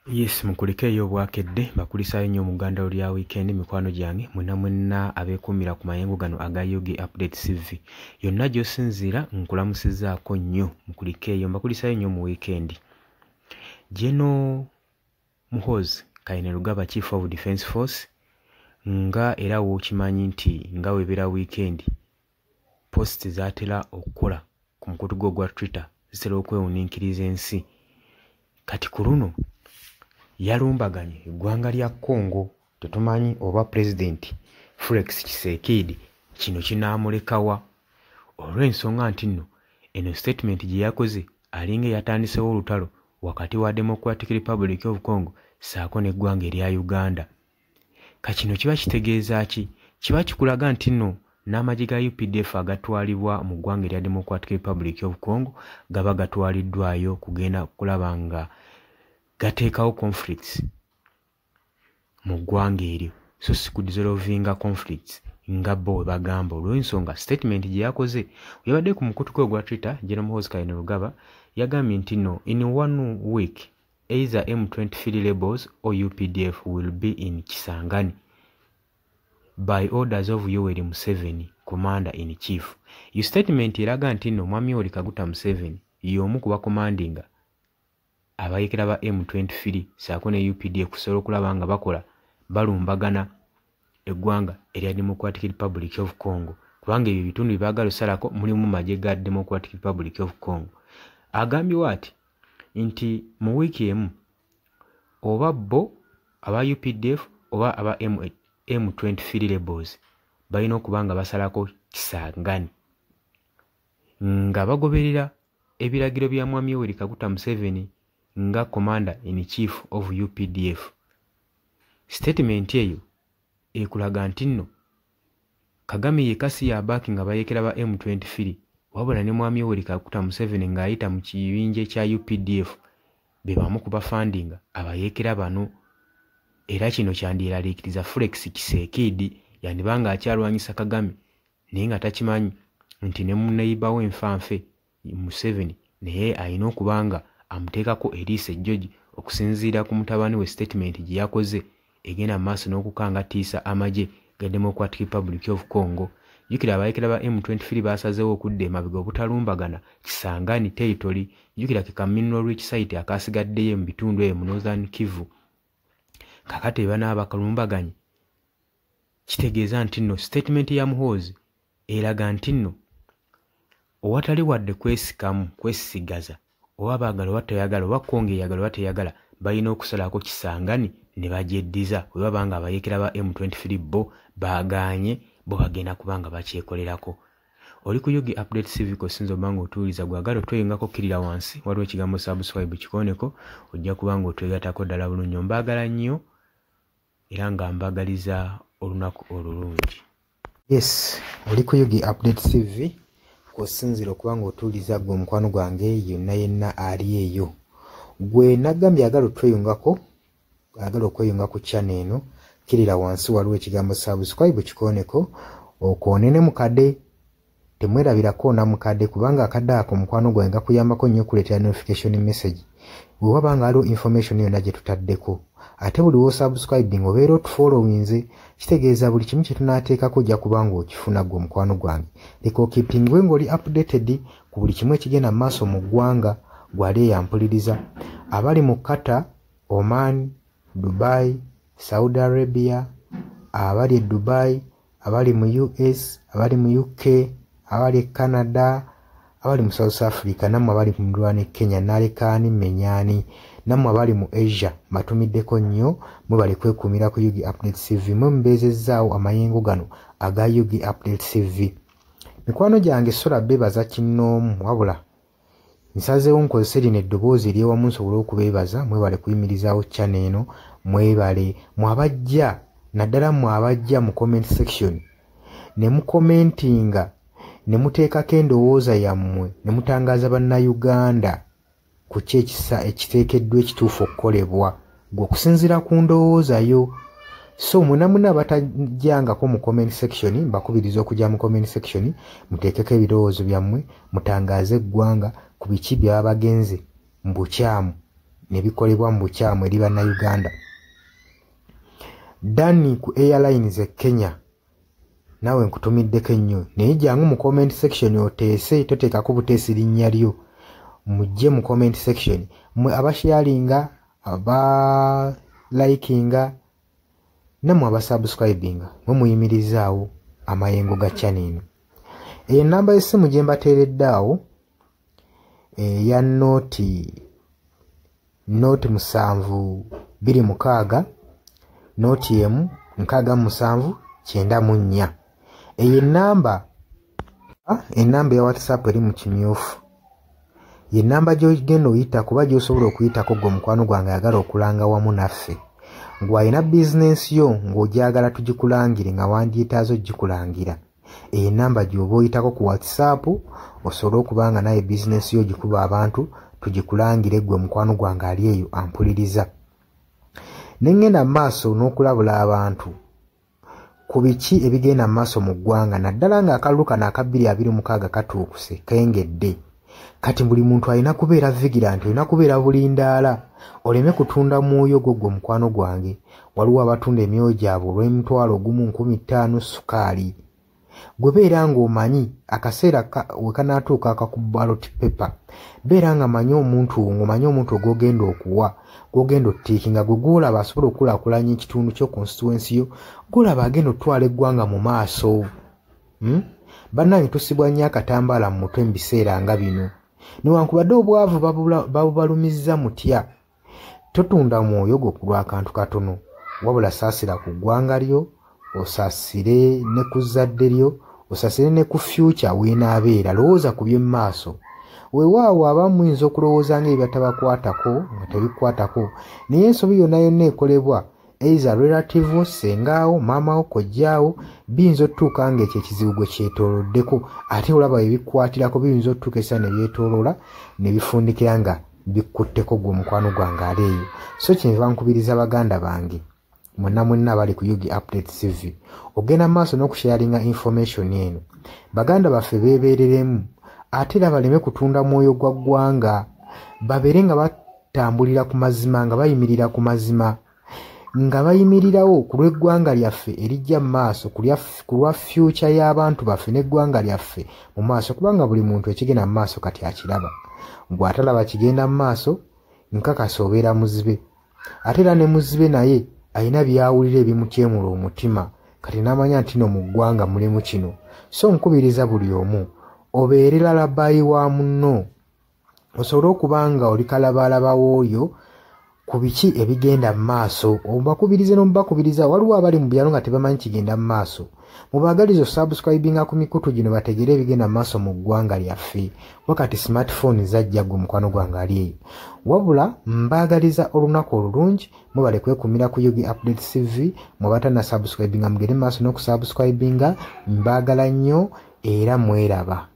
Yes, mukulike eyo bwakedde bakulisayo nnyo muganda olya weekend mikwano gyange mwenna abeekuumira ku mayengo gano aga Yogi Update TV. Yonna gy'osinziira nkulamusizaako nnyo mukulike eyo mbakulisayo nnyo mu weekend. General Muhoozi Kainerugaba Chief of Defence Force nga era wookimanyi nti nga webeera weekend post zaatera okukola ku mukutu gwo gwa Twitter zitera okwewuniikiriza ensi. Kati ku luno yalumbaganye eggwanga lya Congo tetumanyi oba President Felix Tshisekedi kino kinaamulekawa olw'ensonga nti nno eno statement gye yakoze alinga yatandisewo olutalo wakati wa Democratic Republic of Congo saako n'eggwanga erya Uganda. Kino kiba kitegeeza ki? Kiba kikulaga nti nno n'amagye ga UPDF agatwalibwa mu ggwanga erya Democratic Republic of Congo gaba gatwaliddwayo kugenda kulaba nga gateekawo conflicts mu ggwanga eryo, so si kudissolvinga conflicts nga bo bwe bagamba. Olw'ensonga statement gye yakoze yabadde ku mukutu gwe gwa Twitter. General Muhoozi Kainerugaba yagambye nti no, in 1 week either M23 rebels or UPDF will be in Kisangani by orders of Yoweri Museveni, Commander in Chief. Your statement eraga nti no Mwami Yoweri Kaguta Museveni y'omu ku bakomandinga abayekera ba M23 saako ne UPDF kusobola okulaba nga bakola balumbagana eggwanga erya Democratic Republic of Congo, kubanga ebyo bitundu bye baagala osalako mulimu magye ga Democratic Republic of Congo. Agambye ati nti mu wiiki emu oba bo aba UPDF oba aba M23 rebels balina okuba nga basalako Kisangani nga bagoberera ebiragiro bya Mwami Yoweri Kaguta Museveni nga Commander in Chief of UPDF. Statement eyo ekulaga nti nno Kagame yekasi yabaaki nga bayekera ba M23 wabula ne Mwami Yoweri Kaguta Museveni ng'ayita mu kibinja kya UPDF be bamu ku bafandinga abayekera bano. Era kino kyandyeraliikiriza Felix Tshisekedi yandibanga akyalwanyisa Kagame naye nga takimanyi nti ne muneiba we nfanfe Museveni naye alina okubanga amuteekako eriisa ejjogi okusinziira ku mutabani we statement gye yakoze egenda mu maaso n'okukangatiisa amagye ga Democratic Republic of Congo. Jjukira abayekera ba M23 basazeewo okudda emabega obutalumbagana Kisangani territory. Jjukira ke Mineral Rich Site akasigaddeyo mu bitundu eyo mu Northern Kivu. Kakati banaaba kalumbaganye kitegeeza nti nno statement ya Muhoozi eraga nti nno owatali wadde kwesisigaza oba baagala oba teyagala oba Congo eyagala oba teyagala balina okusalako Kisangani ne bagyeddiza bwe baba nga abayekera ba M23 bo baaganye bo bagenda kubanga bakyekolerako. Oli ku Yogi Update TV kosinza obanga otuuliza gwagala otweyongako kirira wansi waliwo ekigambo subscribe kikooneko ojja kubanga otwegatako ddala bulungi. Mbaagala nnyo era nga mbagaliza olunaku olulungi. Yes, oli ku Yogi Update TV kosinzira okubanga otuuliza gwe omukwano gwange yenna ali eyo. Gwe nagambye agala otweyongako agala okweyunga ku channel eno kirira wansi waliwo ekigambo subscribe kikooneko okoonene mukadde temwerabirako na mukadde kubanga akadde ako mukwano gwange gakuyambako nnyo okuleetera notification message bwe waba nga waliwo information yonna gye tutaddeko. Ate buli wo subscribing obeera otufollowinze kitegeeza buli kimu kye tunaateekako ojja kubanga okifuna gwe omukwano gwange. Leka okipingwe ng'oli updated ku buli kimu ekigenda mu maaso mu ggwanga gwali eyampuliriza. Abali mu Qatar, Oman, Dubai, Saudi Arabia, abali Dubai, abali mu US, abali mu UK, abali Canada, abali mu South Africa, namwe abali mu Ndwane Kenya, Nalekani Menyani, namwe abali mu Asia matumiddeko nnyo mwe bali kwekuumira ku Yogi Update TV mwe mbeezezzaawo amayengo gano aga Yogi Update TV. Mikwano gyange sola beebaza kinnoomu wabula nsazeewo nkozese lino eddoboozi ery'ewamu nsobole okubeebaza mwebale kuyimirizaawo channel eno. Mwebale mwabajja naddala mwabajja mu comment section ne mukomentinga ne muteekako endowooza yammwe ne mutangaaza bannayuganda ku ki ekiteekeddwa ekituufu okukolebwa gwe okusinziira ku ndowooza yo. So munamuna abatajjangako mu comment section mbakubiriza okujja mu comment section muteekeko ebirowoozo byammwe mutangaaze eggwanga ku biki byaba bagenze mu bukyamu ne bikolebwa mu bukyamu eri bannayuganda. Dani ku Airlines e Kenya nawe nkutumiddeko ennyo naye jangu mu comment section oteese toteekako buteesi linnya lyo mujje mu comment section mwe abasharinga abalikinga namwe abasubscribinga mwe muyimirizaawo amayengo ga channel. Enamba y'essimu gye mbateeredde awo eya nooti 726 nooti emu 679. Eyo enamba ya WhatsApp eri mu kimyufu. Ye namba gy'ogenda oyita kuba gy'osobola okuyitako gwe mukwano gwange ayagala okulanga wamu naffe. Ng'alina bizinensi yo ng'ogyagala tugikulangire nga wandyetaazo gikulangira. Eyo namba gy'oba oyitako ku WhatsApp osobole okuba nga naye bizinensi yo gikuba abantu tugikulangire gwe mukwano gwange ali eyo ampuliriza. Ne ngenda mu maaso n'okulabula abantu ku biki ebigenda mu maaso mu ggwanga naddala ng'akalulu kano aka 2026 katuukuse kengedde. Kati buli muntu alina kubeera vigilant, olina kubeera bulindaala oleme kutunda mwoyo gwe mukwano gwange. Waliwo abatunda emyoyo gyabwe olw'M1,1500 sukaali. Gwe beera ng'omanyi akaseera we kanaatuuka akakuba ballot paper, beera nga manyi omuntu ng'omanyi omuntu ogw'ogenda okuwa gw'ogenda ottiikinga gwe gw'olaba asobola okukulaakulanya ekitundu kyo constituency yo, gw'olaba agenda otwala eggwanga mu maaso. Bannange tusibwa nnyo akatambaala mu mutwe mu biseera nga bino. Newankubadde obwavu babubalumizza mutya, totunda mwoyo gwo ku lw'akantu katono, wabula saasira ku ggwanga lyo, osaasire ne ku zadde lyo, osaasire ne ku future weenaabeera. Lowooza ku by'emu maaso. Weewaawo abamu muyinza okulowooza ng'ebyo batabakwatako nga tebikwatako, naye ensobi yonna yonna ekolebwa either relative sengaawo maamawo kojjaawo biyinza otuuka ng'ekyo ekizibu gwe kyetooloddeko ate olaba ebikwatirako biyinza otuuka esa ne byetooloola ne bifundikira nga bikkutteko gwe mukwano gwange ali eyo. So kyenva nkubiriza baganda bange mwenna bali ku Yugi Updates TV ogenda maaso n'okusharinga information eno. Baganda baffe beebereremu ate era baleme kutunda mwoyo gwa ggwanga, babeere nga batambulira ku mazima, nga bayimirira ku mazima, nga bayimirirawo ku lw'eggwanga lyaffe erijja mu maaso, ku lwa future y'abantu baffe n'eggwanga lyaffe mu maaso, kubanga buli muntu ekigenda mu maaso kati akiraba. Bw'atalaba kigenda mu maaso nkakasa obeera muzibe. Ate era ne muzibe naye alina byawulira ebimukyemula omutima kati n'amanya nti no mu ggwanga mulimu kino. So nkubiriza buli omu obeere lalabayi wa munno, osobole okuba nga oli kalabaalaba w'oyo ku biki ebigenda mu maaso. Obakubirize n'omubakubiriza. Waliwo abali mu byalo nga tebamanyi kigenda mu maaso. Mubaagaliza osubscribinga ku mikutu gino bategere ebigenda mu maaso mu ggwanga lyaffe. Wakati smartphone zajja gwe mukwano gwange ali eyo. Wabula mbaagaliza olunaku olulungi, mubale kwekumira ku Yugi Updates TV. Mubatana subscribinga mugere maaso n'okusubscribinga. Mbaagala nnyo era mweraba.